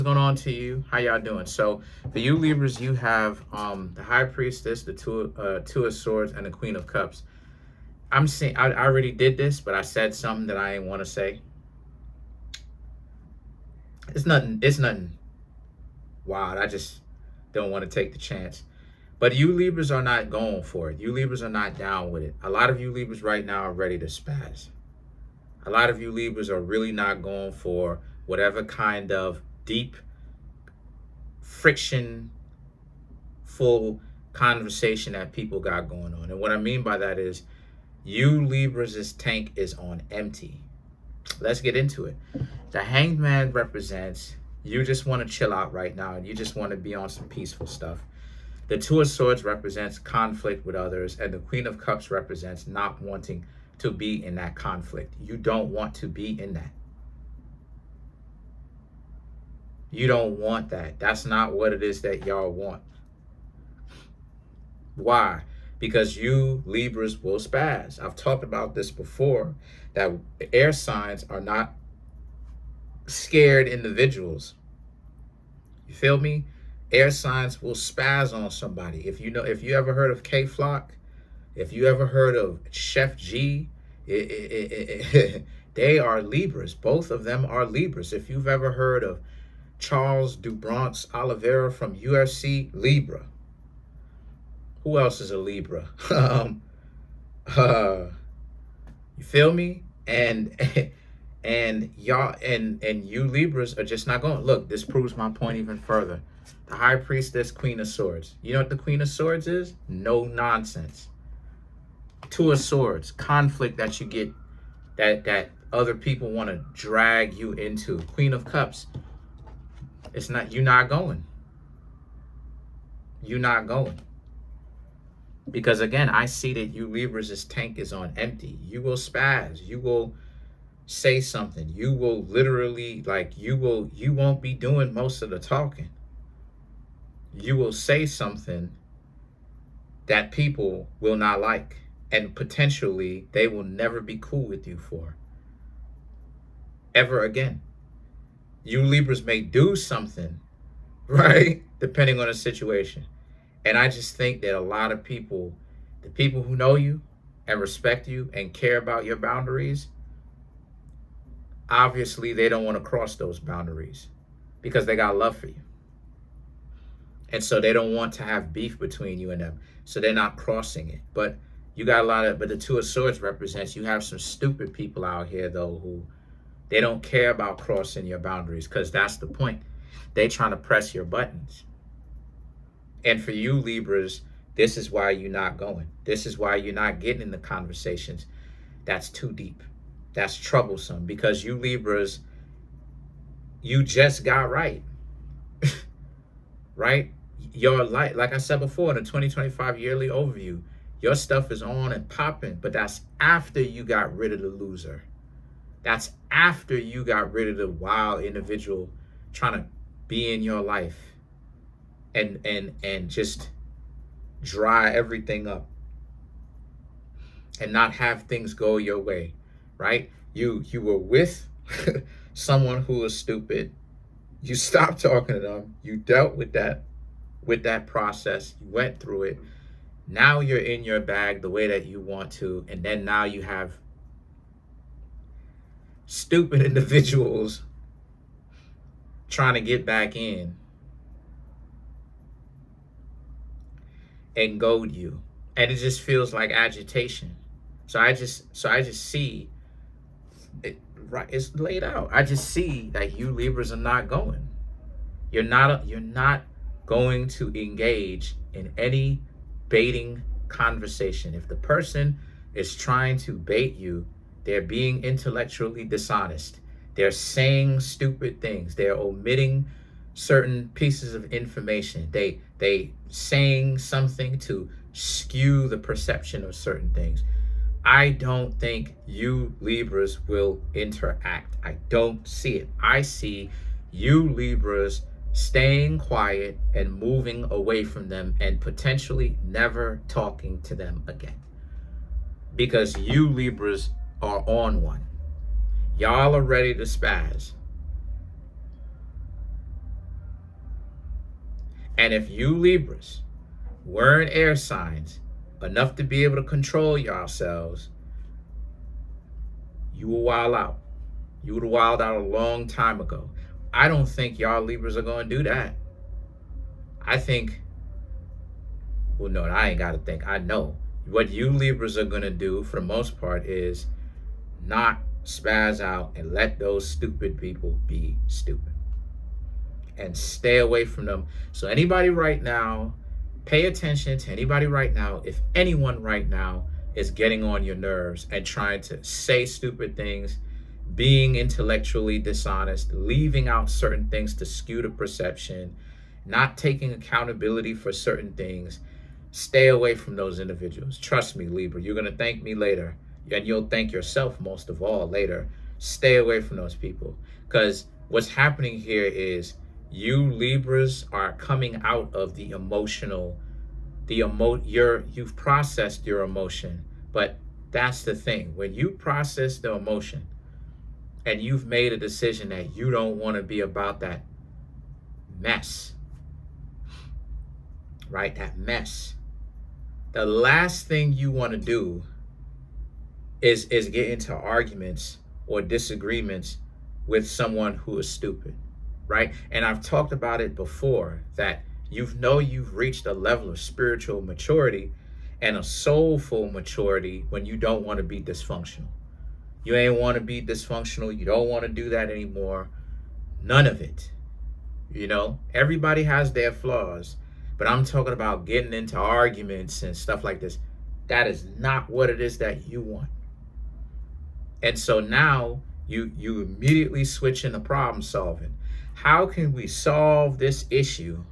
Going on to you? How y'all doing? So for you Libras, you have the High Priestess, the Two of Swords, and the Queen of Cups. I'm saying I already did this, but I said something that I didn't want to say. It's nothing. It's nothing wild. I just don't want to take the chance. But you Libras are not going for it. You Libras are not down with it. A lot of you Libras right now are ready to spaz. A lot of you Libras are really not going for whatever kind of deep friction full conversation that people got going on. And what I mean by that is you Libras' tank is on empty. Let's get into it. The Hanged Man represents you just want to chill out right now and you just want to be on some peaceful stuff. The Two of Swords represents conflict with others, and the Queen of Cups represents not wanting to be in that conflict. You don't want to be in that. You don't want that. That's not what it is that y'all want. Why? Because you Libras will spaz. I've talked about this before, that air signs are not scared individuals. You feel me? Air signs will spaz on somebody. If you ever heard of K Flock, if you ever heard of Chef G, they are Libras. Both of them are Libras. If you've ever heard of Charles Dubronx Oliveira from UFC, Libra. Who else is a Libra? You feel me? And y'all and you Libras are just not going. Look, this proves my point even further. The High Priestess, Queen of Swords. You know what the Queen of Swords is? No nonsense. Two of Swords, conflict that you get, that other people want to drag you into. Queen of Cups. It's not, you're not going. You're not going. Because again, I see that you Libras' tank is on empty. You will spaz. You will say something. You will literally, like, you won't be doing most of the talking. You will say something that people will not like, and potentially they will never be cool with you for ever again. You Libras may do something, right? Depending on the situation. And I just think that a lot of people, the people who know you and respect you and care about your boundaries, obviously they don't want to cross those boundaries because they got love for you. And so they don't want to have beef between you and them. So they're not crossing it. But you got a lot of, but the Two of Swords represents you have some stupid people out here, though, who they don't care about crossing your boundaries, because that's the point. They trying to press your buttons. And for you Libras, this is why you're not going. This is why you're not getting in the conversations. That's too deep. That's troublesome, because you Libras, you just got right. Right? Your light, like I said before, in the 2025 yearly overview, your stuff is on and popping, but that's after you got rid of the loser. That's after you got rid of the wild individual trying to be in your life and just dry everything up and not have things go your way, right? You were with someone who was stupid. You stopped talking to them. You dealt with that process. You went through it. Now you're in your bag the way that you want to, and then now you have stupid individuals trying to get back in and goad you, and it just feels like agitation. So I just see it, right, it's laid out. I just see that you Libras are not going. You're not going to engage in any baiting conversation. If the person is trying to bait you, they're being intellectually dishonest. They're saying stupid things. They're omitting certain pieces of information. They saying something to skew the perception of certain things. I don't think you Libras will interact. I don't see it. I see you Libras staying quiet and moving away from them and potentially never talking to them again. Because you Libras are on one. Y'all are ready to spaz. And if you Libras weren't air signs enough to be able to control yourselves, you will wild out. You would have wild out a long time ago. I don't think y'all Libras are going to do that. I think, well, no, I ain't got to think. I know. What you Libras are going to do for the most part is not spaz out and let those stupid people be stupid. And stay away from them. So anybody right now, pay attention to anybody right now. If anyone right now is getting on your nerves and trying to say stupid things, being intellectually dishonest, leaving out certain things to skew the perception, not taking accountability for certain things, stay away from those individuals. Trust me, Libra, you're going to thank me later, and you'll thank yourself most of all later. Stay away from those people, because what's happening here is you Libras are coming out of the emotional, you've processed your emotion. But that's the thing. When you process the emotion and you've made a decision that you don't want to be about that mess, right? That mess. The last thing you want to do is get into arguments or disagreements with someone who is stupid, right? And I've talked about it before, that you've reached a level of spiritual maturity and a soulful maturity when you don't want to be dysfunctional. You ain't want to be dysfunctional. You don't want to do that anymore. None of it. You know, everybody has their flaws, but I'm talking about getting into arguments and stuff like this. That is not what it is that you want. And so now you immediately switch into problem solving. How can we solve this issue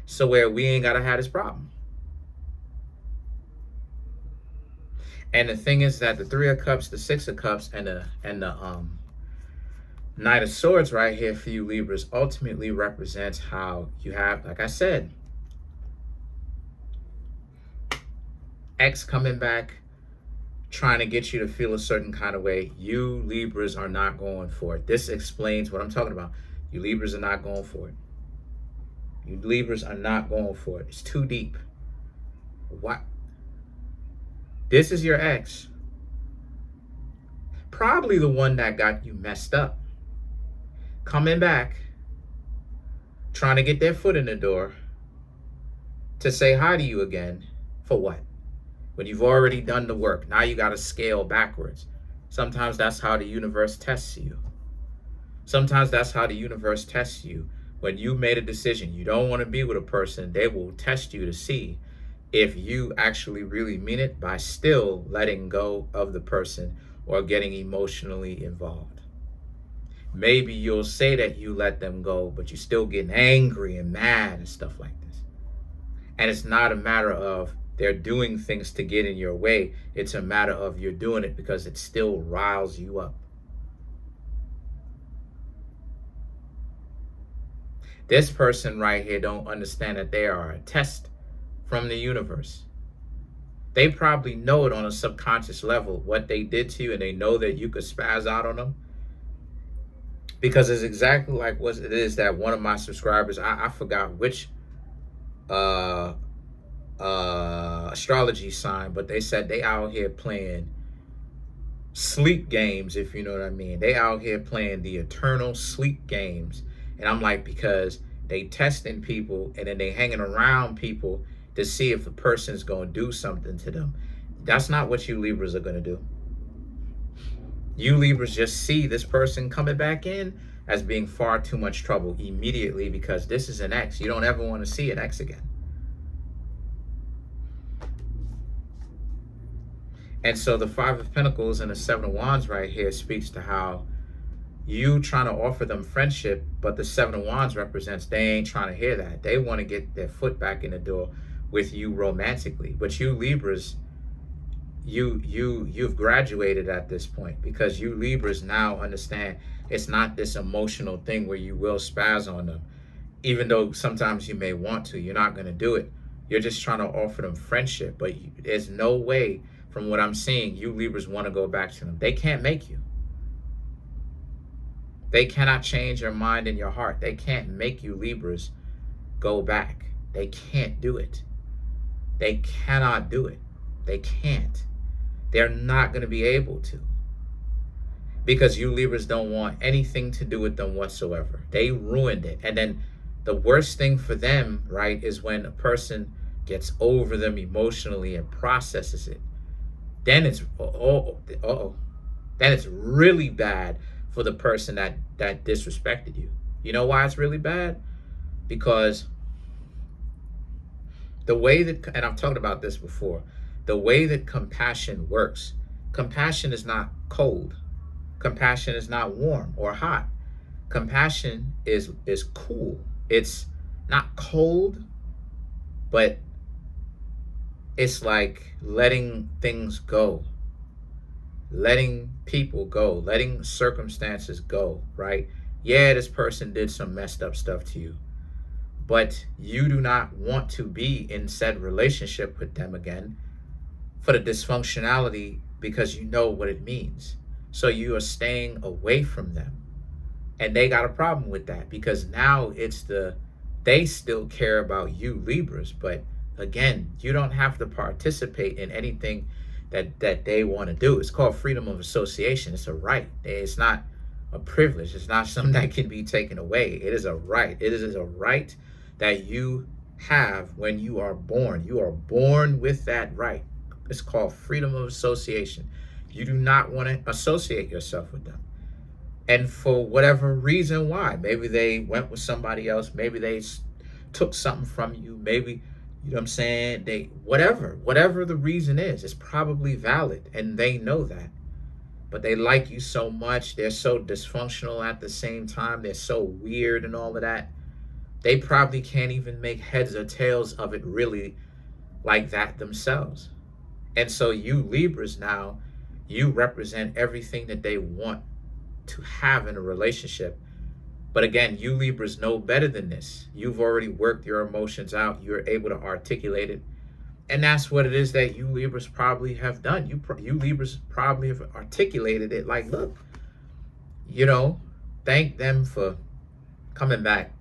so where we ain't gotta have this problem? And the thing is that the Three of Cups, the Six of Cups, and the Knight of Swords right here for you Libras ultimately represents how you have, like I said, ex coming back, trying to get you to feel a certain kind of way. You Libras are not going for it. This explains what I'm talking about. You Libras are not going for it. You Libras are not going for it. It's too deep. What? This is your ex. Probably the one that got you messed up. Coming back, trying to get their foot in the door to say hi to you again. For what? When you've already done the work. Now you got to scale backwards. Sometimes that's how the universe tests you. Sometimes that's how the universe tests you. When you made a decision, you don't want to be with a person, they will test you to see if you actually really mean it by still letting go of the person or getting emotionally involved. Maybe you'll say that you let them go, but you're still getting angry and mad and stuff like this. And it's not a matter of they're doing things to get in your way. It's a matter of you're doing it because it still riles you up. This person right here don't understand that they are a test from the universe. They probably know it on a subconscious level, what they did to you, and they know that you could spaz out on them. Because it's exactly like what it is that one of my subscribers, I forgot which astrology sign, but they said they out here playing sleep games, if you know what I mean. They out here playing the eternal sleep games. And I'm like, because they testing people and then they hanging around people to see if the person's going to do something to them. That's not what you Libras are going to do. You Libras just see this person coming back in as being far too much trouble immediately, because this is an ex. You don't ever want to see an ex again. And so the Five of Pentacles and the Seven of Wands right here speaks to how you trying to offer them friendship, but the Seven of Wands represents they ain't trying to hear that. They want to get their foot back in the door with you romantically. But you Libras, you've graduated at this point, because you Libras now understand it's not this emotional thing where you will spaz on them. Even though sometimes you may want to, you're not going to do it. You're just trying to offer them friendship. But there's no way, from what I'm seeing, you Libras want to go back to them. They can't make you. They cannot change your mind and your heart. They can't make you Libras go back. They can't do it. They cannot do it. They can't. They're not going to be able to, because you Libras don't want anything to do with them whatsoever. They ruined it. And then the worst thing for them, right, is when a person gets over them emotionally and processes it. Then it's then it's really bad for the person that disrespected you. You know why it's really bad? Because the way that, and I've talked about this before, the way that compassion works, compassion is not cold. Compassion is not warm or hot. Compassion is cool. It's not cold, but it's like letting things go, letting people go, letting circumstances go, right? Yeah, this person did some messed up stuff to you, but you do not want to be in said relationship with them again for the dysfunctionality, because you know what it means. So you are staying away from them. And they got a problem with that, because now they still care about you Libras, but again, you don't have to participate in anything that they want to do. It's called freedom of association. It's a right. It's not a privilege. It's not something that can be taken away. It is a right. It is a right that you have when you are born. You are born with that right. It's called freedom of association. You do not want to associate yourself with them. And for whatever reason, why? Maybe they went with somebody else. Maybe they took something from you. Maybe, you know what I'm saying? Whatever the reason is, it's probably valid. And they know that. But they like you so much. They're so dysfunctional at the same time. They're so weird and all of that. They probably can't even make heads or tails of it really like that themselves. And so you Libras now, you represent everything that they want to have in a relationship. But again, you Libras know better than this. You've already worked your emotions out. You're able to articulate it. And that's what it is that you Libras probably have done. You Libras probably have articulated it like, look, thank them for coming back,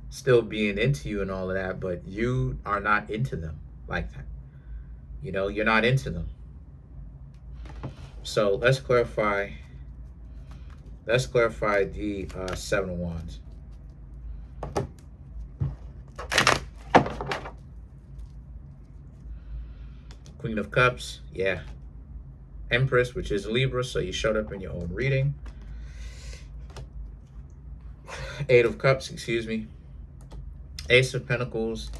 still being into you and all of that, but you are not into them like that. You're not into them. So let's clarify the Seven of Wands. Queen of Cups, yeah. Empress, which is Libra, so you showed up in your own reading. Eight of Cups, excuse me. Ace of Pentacles,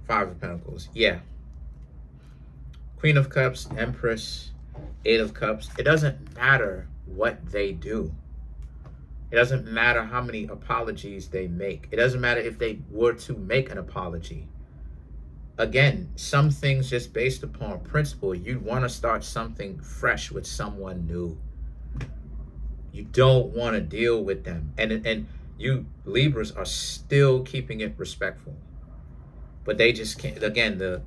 Five of Pentacles, yeah. Queen of Cups, Empress, Eight of Cups. It doesn't matter what they do. It doesn't matter how many apologies they make. It doesn't matter if they were to make an apology. Again, some things just based upon principle. You'd want to start something fresh with someone new. You don't want to deal with them. And you Libras are still keeping it respectful. But they just can't. Again, the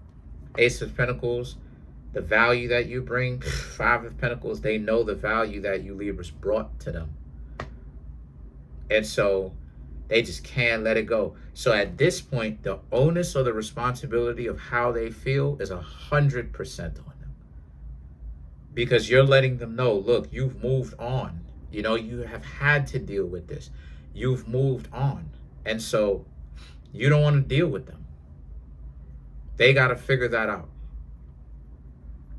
Ace of Pentacles, the value that you bring, Five of Pentacles, they know the value that you Libras brought to them. And so they just can't let it go. So at this point, the onus or the responsibility of how they feel is 100% on them. Because you're letting them know, look, you've moved on. You have had to deal with this. You've moved on. And so you don't want to deal with them. They got to figure that out.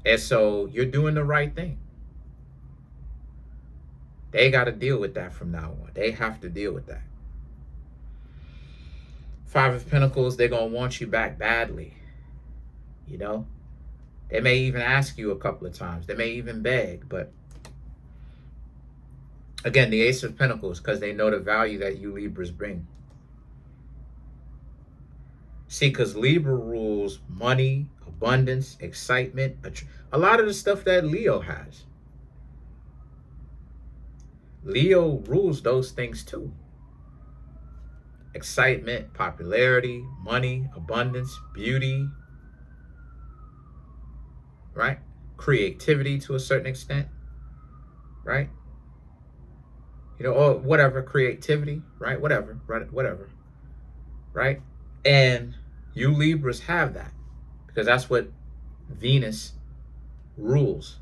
And so you're doing the right thing. They got to deal with that from now on. They have to deal with that. Five of Pentacles, they're going to want you back badly. They may even ask you a couple of times. They may even beg. But again, the Ace of Pentacles, because they know the value that you Libras bring. See, because Libra rules money, abundance, excitement, a lot of the stuff that Leo has. Leo rules those things too. Excitement, popularity, money, abundance, beauty, right? Creativity to a certain extent, right? you know, or whatever, creativity, right? Whatever, right? Whatever, right? And you Libras have that because that's what Venus rules.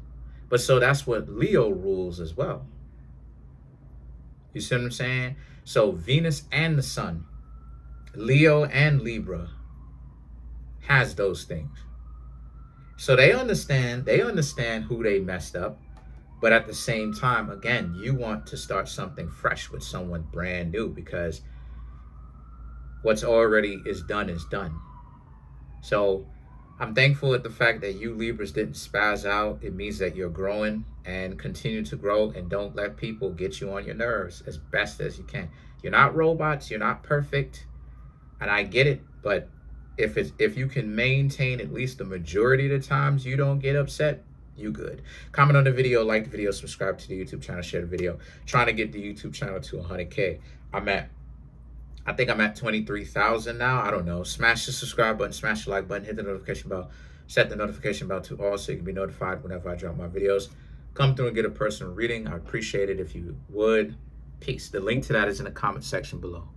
But so that's what Leo rules as well. You see what I'm saying? So Venus and the Sun, Leo and Libra has those things. So they understand who they messed up. But at the same time, again, you want to start something fresh with someone brand new because what's already is done is done. So I'm thankful at the fact that you Libras didn't spaz out. It means that you're growing and continue to grow and don't let people get you on your nerves as best as you can. You're not robots. You're not perfect. And I get it. But if you can maintain at least the majority of the times you don't get upset, you good. Comment on the video, like the video, subscribe to the YouTube channel, share the video. Trying to get the YouTube channel to 100K. I think I'm at 23,000 now. I don't know. Smash the subscribe button, smash the like button, hit the notification bell, set the notification bell to all so you can be notified whenever I drop my videos. Come through and get a personal reading. I appreciate it if you would. Peace. The link to that is in the comment section below.